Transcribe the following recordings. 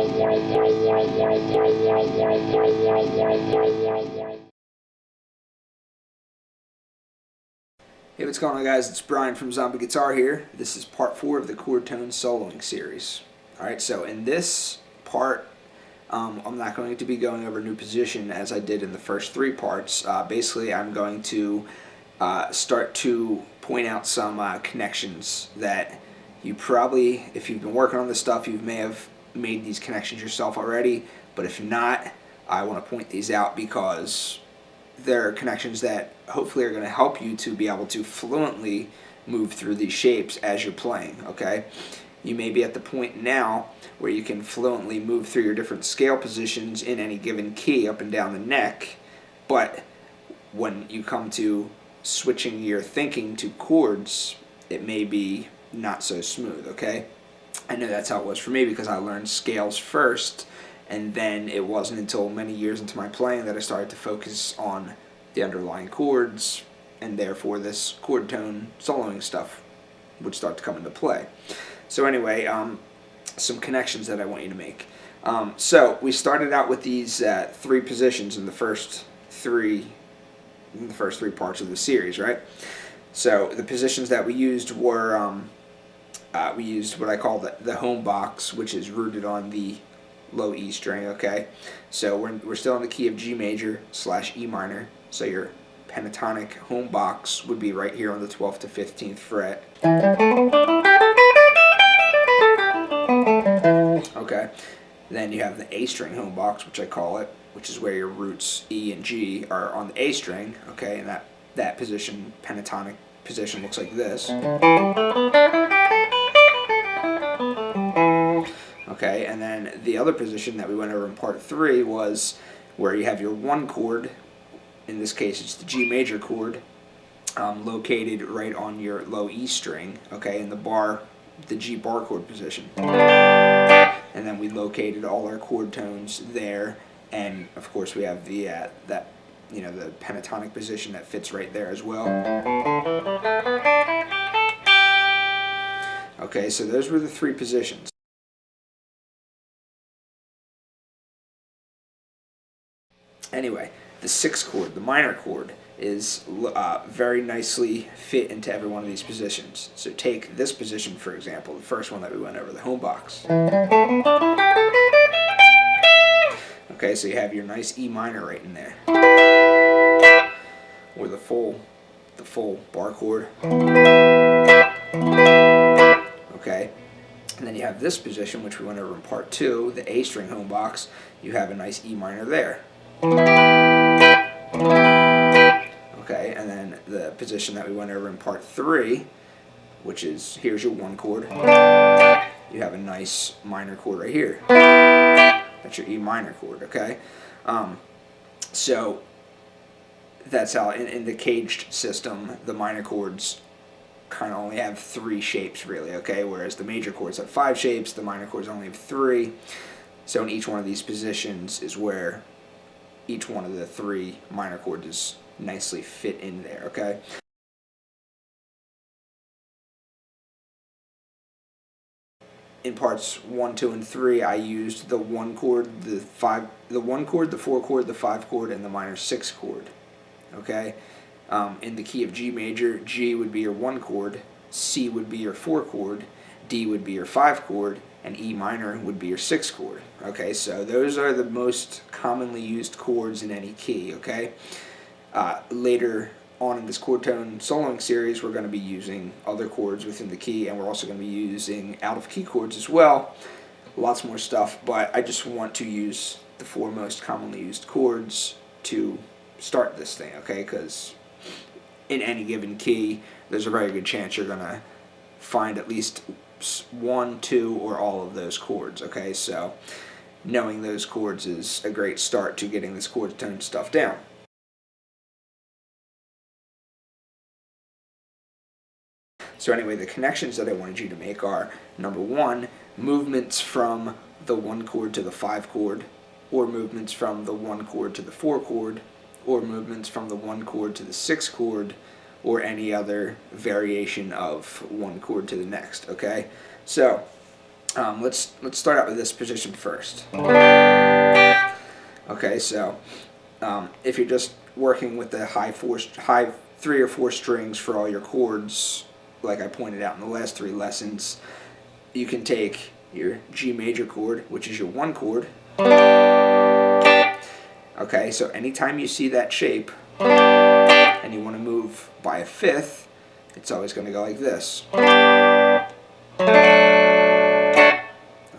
Hey, what's going on, guys? It's Brian from Zombie Guitar here. This is part 4 of the chord tone soloing series. Alright, so in this part, I'm not going to be going over new position as I did in the first 3 parts. Basically, I'm going to start to point out some connections that you probably, if you've been working on this stuff, you may have made these connections yourself already. But if not, I want to point these out because there are connections that hopefully are going to help you to be able to fluently move through these shapes as you're playing, okay? You may be at the point now where you can fluently move through your different scale positions in any given key up and down the neck, but when you come to switching your thinking to chords, it may be not so smooth, okay? I know that's how it was for me because I learned scales first, and then it wasn't until many years into my playing that I started to focus on the underlying chords, and therefore this chord tone soloing stuff would start to come into play. So anyway, some connections that I want you to make. So we started out with these 3 positions in the first 3 parts of the series, right? So the positions that we used were we used what I call the home box, which is rooted on the low E string, okay? So we're still in the key of G major / E minor, so your pentatonic home box would be right here on the 12th to 15th fret. Okay, then you have the A string home box, which I call it, which is where your roots E and G are on the A string, okay, and that position, pentatonic position, looks like this. Okay, and then the other position that we went over in part 3 was where you have your 1 chord, in this case it's the G major chord, located right on your low E string, okay, in the G bar chord position. And then we located all our chord tones there, and of course we have the the pentatonic position that fits right there as well. Okay, so those were the 3 positions. Anyway, the 6th chord, the minor chord, is very nicely fit into every one of these positions. So take this position, for example, the first one that we went over, the home box. Okay, so you have your nice E minor right in there, or the full bar chord. Okay, and then you have this position, which we went over in part 2, the A string home box. You have a nice E minor there. Okay, and then the position that we went over in part 3, which is, here's your 1 chord. You have a nice minor chord right here. That's your E minor chord, okay? So that's how, in the caged system, the minor chords kind of only have 3 shapes, really, okay? Whereas the major chords have 5 shapes, the minor chords only have 3. So in each one of these positions is where each one of the 3 minor chords is nicely fit in there, okay? In parts 1, 2, and 3, I used the 1 chord, the 1 chord, the 4 chord, the 5 chord, and the minor 6 chord, okay? In the key of G major, G would be your 1 chord, C would be your 4 chord, D would be your 5 chord, and E minor would be your 6 chord. Okay, so those are the most commonly used chords in any key, okay? Later on in this chord tone soloing series, we're going to be using other chords within the key, and we're also going to be using out-of-key chords as well. Lots more stuff, but I just want to use the 4 most commonly used chords to start this thing, okay? Because in any given key, there's a very good chance you're going to find at least 1, 2, or all of those chords, okay? So knowing those chords is a great start to getting this chord tone stuff down. So anyway, the connections that I wanted you to make are, number 1, movements from the 1 chord to the 5 chord, or movements from the 1 chord to the 4 chord, or movements from the 1 chord to the 6 chord, or any other variation of 1 chord to the next, okay? So Let's start out with this position first. Okay, so if you're just working with the high 3 or 4 strings for all your chords, like I pointed out in the last 3 lessons, you can take your G major chord, which is your 1 chord. Okay, so anytime you see that shape and you want to move by a 5th, it's always going to go like this.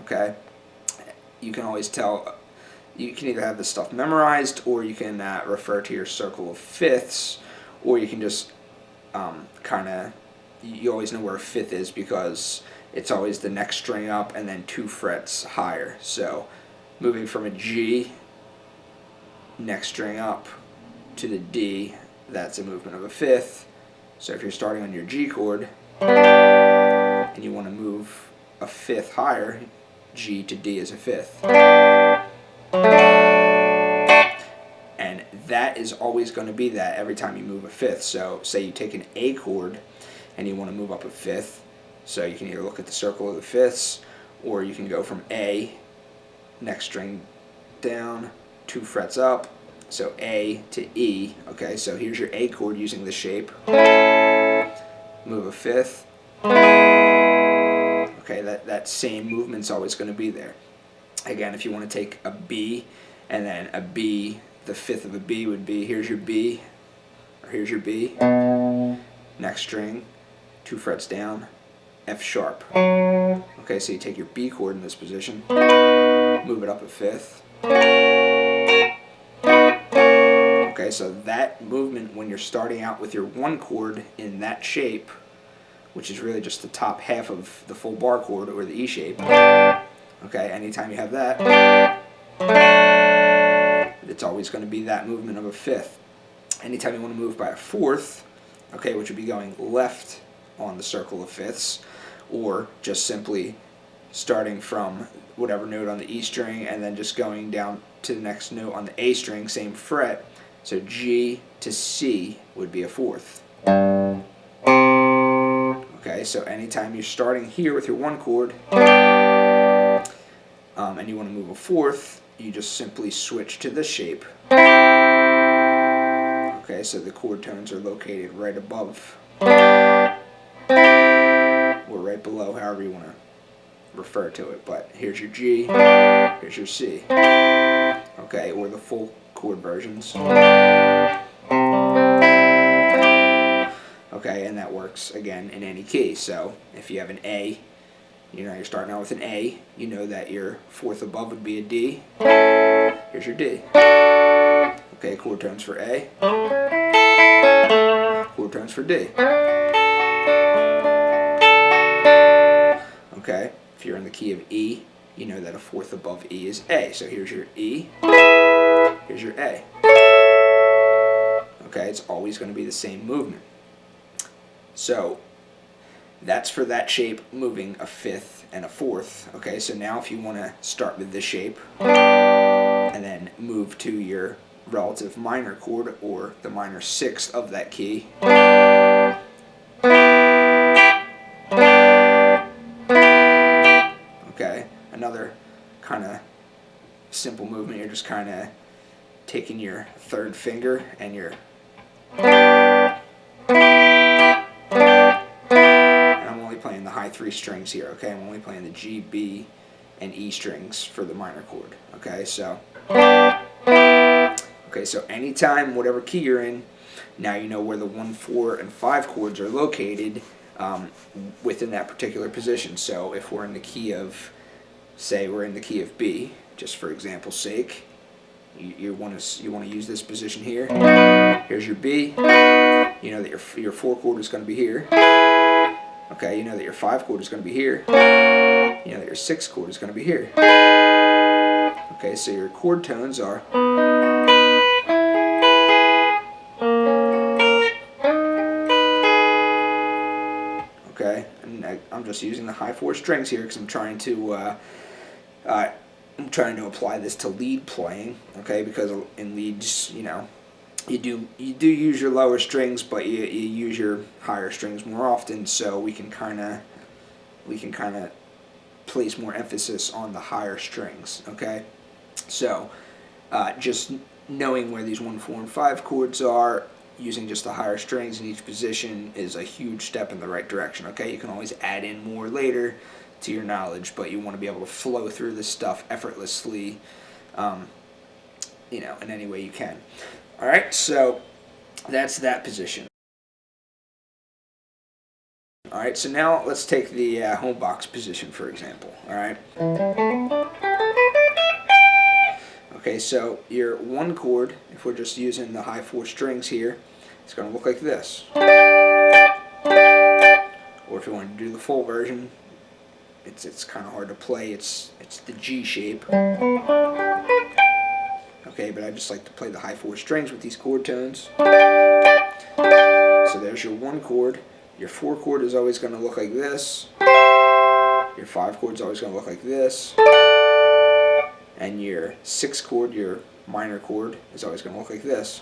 Okay, you can always tell. You can either have this stuff memorized, or you can refer to your circle of 5ths, or you can just you always know where a 5th is because it's always the next string up and then 2 frets higher. So moving from a G, next string up, to the D, that's a movement of a 5th. So if you're starting on your G chord and you want to move a 5th higher, G to D is a 5th. And that is always going to be that every time you move a 5th. So say you take an A chord and you want to move up a 5th, so you can either look at the circle of the 5ths, or you can go from A, next string down, 2 frets up, so A to E. Okay, so here's your A chord using the shape. Move a 5th. Okay, that same movement's always going to be there. Again, if you want to take a B and then a B, the 5th of a B would be, here's your B, or here's your B, next string, 2 frets down, F sharp. Okay, so you take your B chord in this position, move it up a 5th. Okay, so that movement when you're starting out with your 1 chord in that shape, which is really just the top half of the full bar chord or the E shape. Okay, anytime you have that, it's always going to be that movement of a 5th. Anytime you want to move by a 4th, okay, which would be going left on the circle of 5ths, or just simply starting from whatever note on the E string and then just going down to the next note on the A string, same fret. So G to C would be a 4th. Okay, so anytime you're starting here with your 1 chord and you want to move a 4th, you just simply switch to this shape. Okay, so the chord tones are located right above or right below, however you want to refer to it. But here's your G, here's your C. Okay, or the full chord versions. Okay, and that works again in any key. So if you have an A, you're starting out with an A, you know that your 4th above would be a D. Here's your D. Okay, chord tones for A, chord tones for D. Okay, if you're in the key of E, you know that a 4th above E is A. So here's your E, here's your A. Okay, it's always going to be the same movement. So that's for that shape moving a 5th and a 4th. Okay, so now if you want to start with this shape and then move to your relative minor chord or the minor 6th of that key. Okay, another kind of simple movement. You're just kind of taking your 3rd finger and your playing the high 3 strings here, okay? I'm only playing the G, B, and E strings for the minor chord, okay? So anytime, whatever key you're in, now you know where the 1, 4, and 5 chords are located within that particular position. So if we're in the key of, say we're in the key of B, just for example's sake, you want to use this position here. Here's your B. You know that your 4 chord is going to be here. Okay, you know that your 5 chord is going to be here. You know that your 6 chord is going to be here. Okay, so your chord tones are. Okay, and I'm just using the high 4 strings here because I'm trying to apply this to lead playing. Okay, because in leads, you do use your lower strings, but you use your higher strings more often. So we can kind of place more emphasis on the higher strings, okay? So just knowing where these 1, 4, and 5 chords are, using just the higher strings in each position is a huge step in the right direction, okay? You can always add in more later to your knowledge, but you want to be able to flow through this stuff effortlessly, in any way you can. All right, so that's that position. All right, so now let's take the home box position, for example, all right? Okay, so your 1 chord, if we're just using the high 4 strings here, it's going to look like this. Or if you want to do the full version, it's kind of hard to play. It's the G shape. Okay, but I just like to play the high 4 strings with these chord tones. So there's your 1 chord. Your 4 chord is always going to look like this. Your 5 chord is always going to look like this. And your 6 chord, your minor chord, is always going to look like this.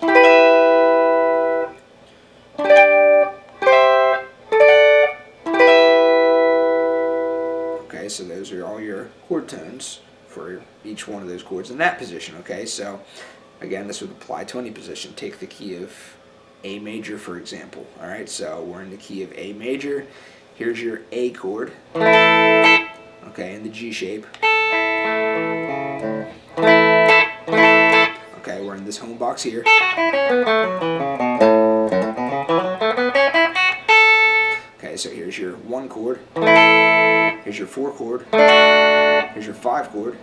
Okay, so those are all your chord tones for each one of those chords in that position. Okay, so again, this would apply to any position. Take the key of A major, for example. All right, so we're in the key of A major. Here's your A chord, okay, in the G shape. Okay, we're in this home box here. Okay, so here's your 1 chord. Here's your 4 chord. Here's your 5 chord.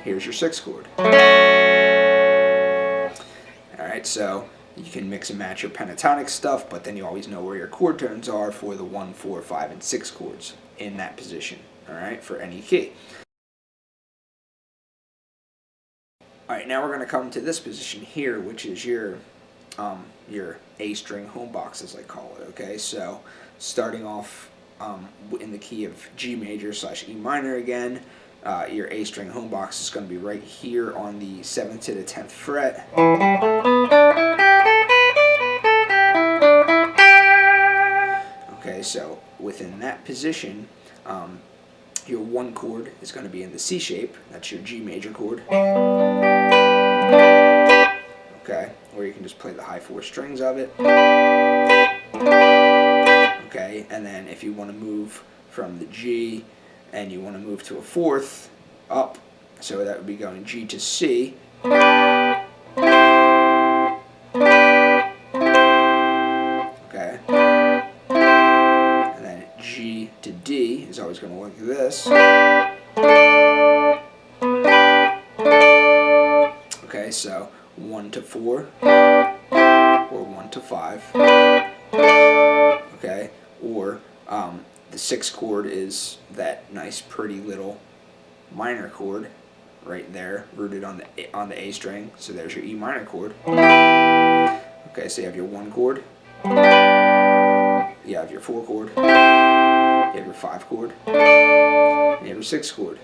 Here's your 6 chord. Alright, so you can mix and match your pentatonic stuff, but then you always know where your chord tones are for the 1, 4, 5, and 6 chords in that position, alright, for any key. Alright, now we're going to come to this position here, which is your A string home box, as I call it, okay? So starting off in the key of G major / E minor again, your A string home box is going to be right here on the 7th to the 10th fret. Okay, so within that position, your 1 chord is going to be in the C shape. That's your G major chord. Okay, or you can just play the high 4 strings of it. Okay, and then if you want to move from the G and you want to move to a 4th up, so that would be going G to C. Okay, and then G to D is always going to look like this. Okay, so 1 to 4 or 1 to 5. Okay, or the 6th chord is that nice pretty little minor chord right there, rooted on the A string. So there's your E minor chord. Okay, so you have your 1 chord, you have your 4 chord, you have your 5 chord, and you have your 6 chord.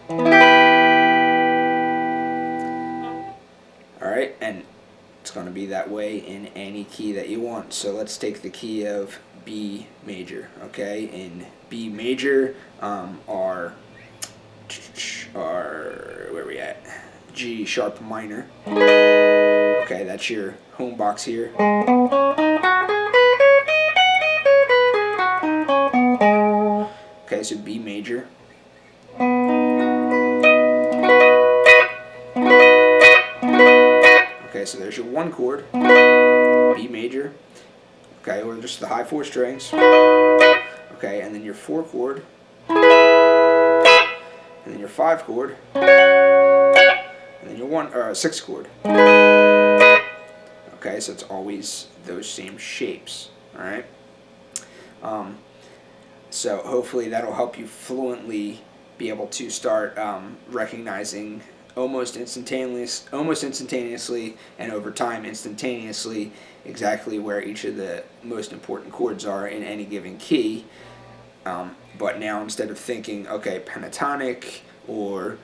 Alright, and it's going to be that way in any key that you want. So let's take the key of B major. Okay, in B major, our where are we at? G sharp minor. Okay, that's your home box here. Okay, so B major. Okay, so there's your 1 chord, B major, okay, or just the high 4 strings, okay, and then your 4 chord, and then your 5 chord, and then your 6 chord. Okay, so it's always those same shapes, alright? So hopefully that'll help you fluently be able to start recognizing almost instantaneously and over time instantaneously exactly where each of the most important chords are in any given key. But now instead of thinking, okay, pentatonic or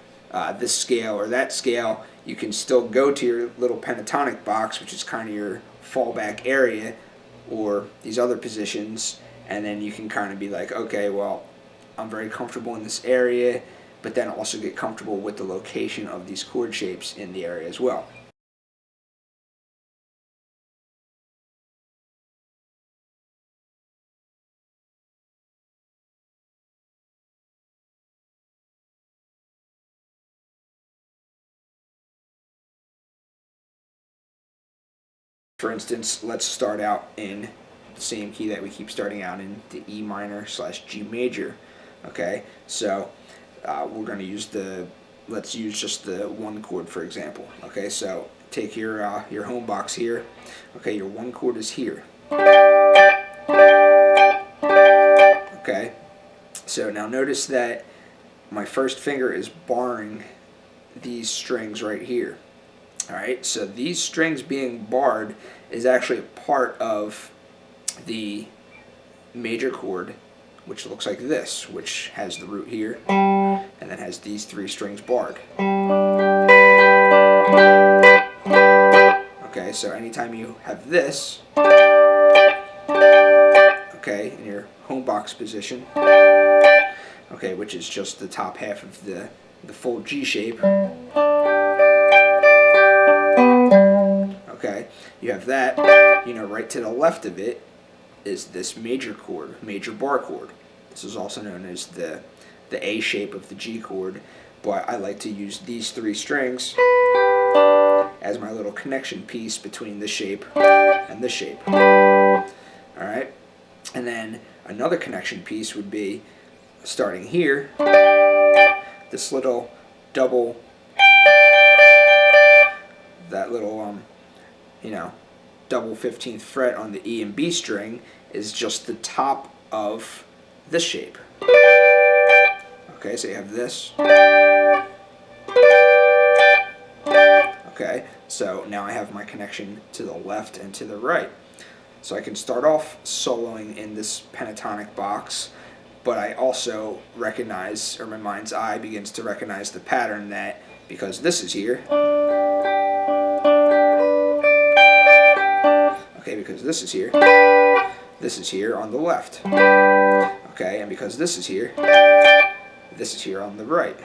this scale or that scale, you can still go to your little pentatonic box, which is kind of your fallback area, or these other positions, and then you can kind of be like, okay, well, I'm very comfortable in this area, but then also get comfortable with the location of these chord shapes in the area as well. For instance, let's start out in the same key that we keep starting out in, the E minor / G major. Okay, so we're going to use let's use just the one chord for example. Okay, so take your home box here. Okay, your one chord is here. Okay, so now notice that my first finger is barring these strings right here. Alright, so these strings being barred is actually a part of the major chord, which looks like this, which has the root here, and then has these 3 strings barred. Okay, so anytime you have this, okay, in your home box position, okay, which is just the top half of the full G shape, okay, you have that, right to the left of it is this major chord, major bar chord. This is also known as the A shape of the G chord, but I like to use these 3 strings as my little connection piece between this shape and this shape. Alright, and then another connection piece would be starting here, this little double, that little double 15th fret on the E and B string is just the top of this shape. Okay, so you have this. Okay, so now I have my connection to the left and to the right. So I can start off soloing in this pentatonic box, but I also recognize, or my mind's eye begins to recognize the pattern that because this is here, okay, because this is here on the left. Okay, and because this is here on the right.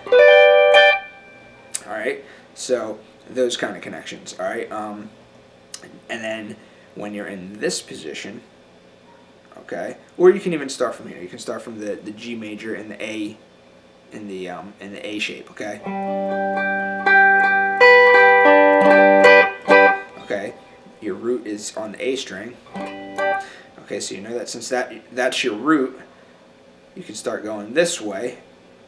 Alright, so those kind of connections, alright? And then when you're in this position, okay, or you can even start from here. You can start from the G major and the A in the A shape, okay? Okay, your root is on the A string. Okay, so you know that since that's your root, you can start going this way.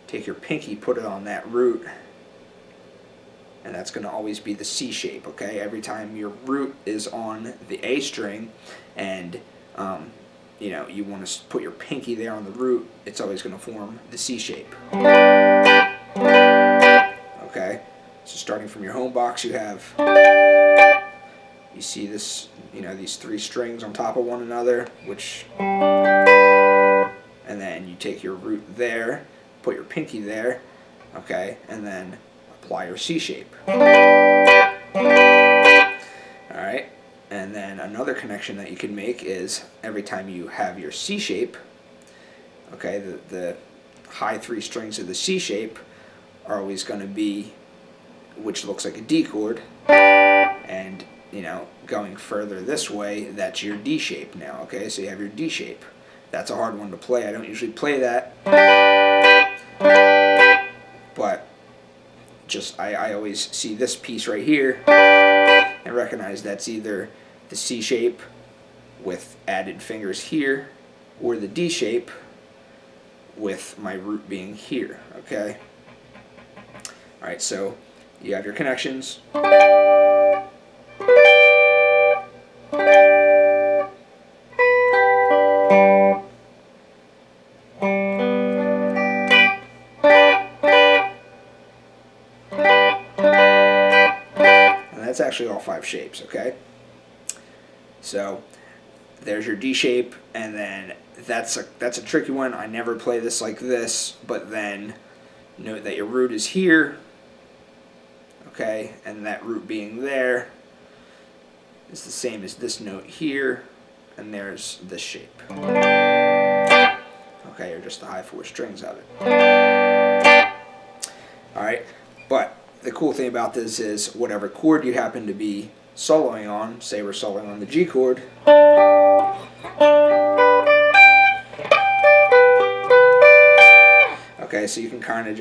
Take your pinky, put it on that root, and that's going to always be the C shape, okay? Every time your root is on the A string and you want to put your pinky there on the root, it's always going to form the C shape. Okay, so starting from your home box, you see this, these 3 strings on top of one another, and then you take your root there, put your pinky there, okay, and then apply your C shape. Alright, and then another connection that you can make is every time you have your C shape, okay, the high 3 strings of the C shape are always going to be, which looks like a D chord, and going further this way, that's your D shape now, okay, so you have your D shape. That's a hard one to play. I don't usually play that, but I always see this piece right here and recognize that's either the C shape with added fingers here or the D shape with my root being here, okay? Alright, so you have your connections. That's actually all 5 shapes, okay? So there's your D shape, and then that's a tricky one. I never play this like this, but then note that your root is here, okay, and that root being there is the same as this note here, and there's this shape. Okay, okay, or just the high 4 strings of it. Alright, but the cool thing about this is whatever chord you happen to be soloing on, say we're soloing on the G chord, okay, so you can kind of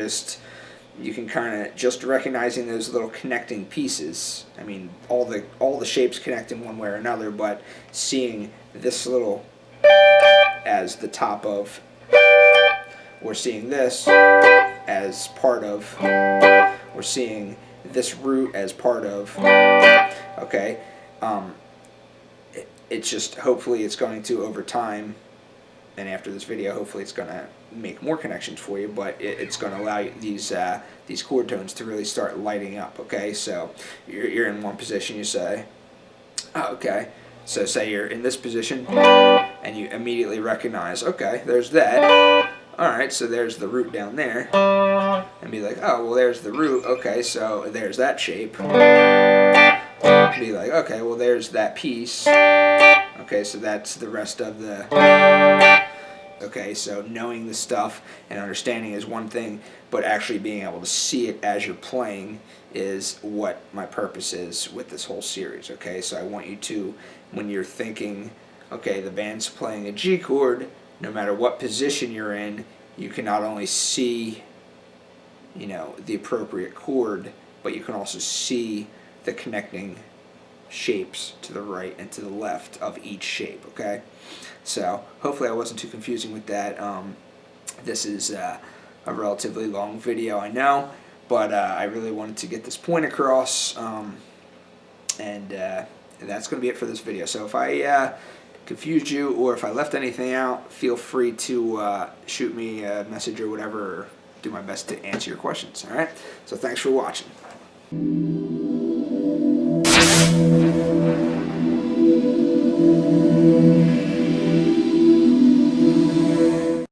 just recognizing those little connecting pieces. I mean, all the shapes connect in one way or another, but seeing this little as the top of, or seeing this as part of, or seeing this root as part of, okay, it's just, hopefully it's going to, over time, and after this video, hopefully it's going to make more connections for you, but it's going to allow you these chord tones to really start lighting up, okay? So you're in one position, you say, oh, okay, so say you're in this position, and you immediately recognize, okay, there's that, alright, so there's the root down there, and be like, oh, well, there's the root, okay, so there's that shape, be like, okay, well, there's that piece, okay, so that's the rest of the, okay, so knowing the stuff and understanding is one thing, but actually being able to see it as you're playing is what my purpose is with this whole series, okay? So I want you to, when you're thinking, okay, the band's playing a G chord, no matter what position you're in, you can not only see, you know, the appropriate chord, but you can also see the connecting shapes to the right and to the left of each shape, okay? So hopefully I wasn't too confusing with that. This is a relatively long video, I know, but I really wanted to get this point across, and that's going to be it for this video. So if I confused you or if I left anything out, feel free to shoot me a message or whatever, or do my best to answer your questions, alright? So thanks for watching.